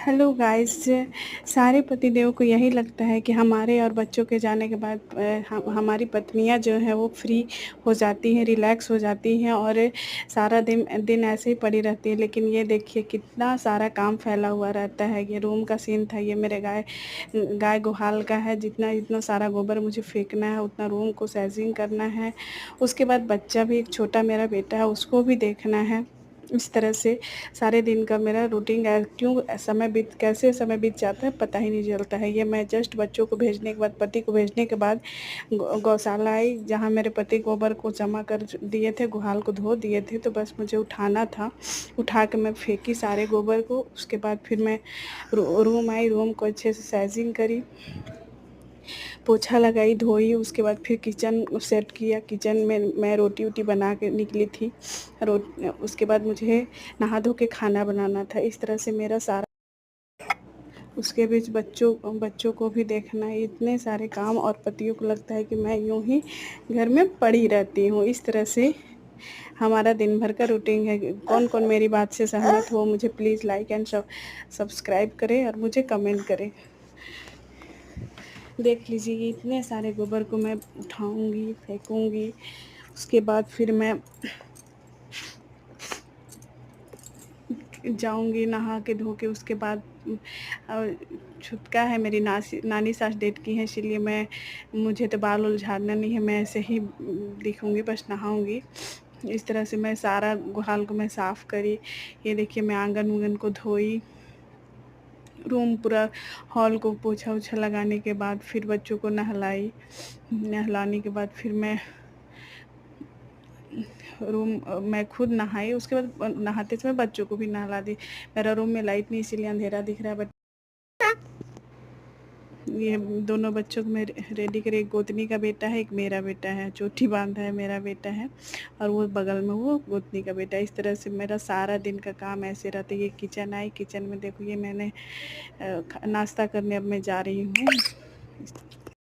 Hello guys. सारे पतिदेव को यही लगता है कि हमारे और बच्चों के जाने के बाद हमारी पत्नियां जो है वो फ्री हो जाती हैं, रिलैक्स हो जाती हैं और सारा दिन दिन ऐसे ही पड़ी रहती है। लेकिन ये देखिए कितना सारा काम फैला हुआ रहता है। ये रूम का सीन था, ये मेरे गाय गाय गोहाल का है। जितना जितना सारा गोबर मुझे फेंकना है, उतना रूम को सैजिंग करना है। उसके बाद बच्चा भी, एक छोटा मेरा बेटा है, उसको भी देखना है। इस तरह से सारे दिन का मेरा रूटीन क्यों कैसे समय बीत जाता है पता ही नहीं चलता है। ये मैं जस्ट बच्चों को भेजने के बाद, पति को भेजने के बाद गौशाला आई, जहाँ मेरे पति गोबर को जमा कर दिए थे, गुहाल को धो दिए थे। तो बस मुझे उठाना था। उठा के मैं फेंकी सारे गोबर को। उसके बाद फिर मैं रूम आई, रूम को अच्छे से साइजिंग करी, पोछा लगाई, धोई। उसके बाद फिर किचन सेट किया। किचन में मैं रोटी वोटी बना के निकली थी। उसके बाद मुझे नहा धो के खाना बनाना था। इस तरह से मेरा सारा, उसके बीच बच्चों बच्चों को भी देखना है। इतने सारे काम, और पतियों को लगता है कि मैं यूं ही घर में पड़ी रहती हूँ। इस तरह से हमारा दिन भर का रूटीन है। कौन कौन मेरी बात से सहमत हो, मुझे प्लीज़ लाइक एंड सब्सक्राइब करें और मुझे कमेंट करें। देख लीजिए, ये इतने सारे गोबर को मैं उठाऊंगी, फेंकूंगी। उसके बाद फिर मैं जाऊंगी नहा के धो के। उसके बाद छुटका है, मेरी नानी सास डेट की है, इसलिए मुझे तो बाल उल झाड़ना नहीं है। मैं ऐसे ही दिखूंगी, बस नहाऊंगी। इस तरह से मैं सारा गुहाल को मैं साफ़ करी। ये देखिए, मैं आंगन उंगन को धोई, रूम पूरा हॉल को पोछा ओछा लगाने के बाद फिर बच्चों को नहलाई। नहलाने के बाद फिर मैं मैं खुद नहाई। उसके बाद नहाते समय बच्चों को भी नहला दी। मेरा रूम में लाइट नहीं, इसीलिए अंधेरा दिख रहा है। बट ये दोनों बच्चों को मैं रेडी करे। एक गोतनी का बेटा है, एक मेरा बेटा है। चोटी बांधा है मेरा बेटा है, और वो बगल में वो गोतनी का बेटा है। इस तरह से मेरा सारा दिन का काम ऐसे रहता है। ये किचन आई, किचन में देखो, ये मैंने नाश्ता करने अब मैं जा रही हूँ।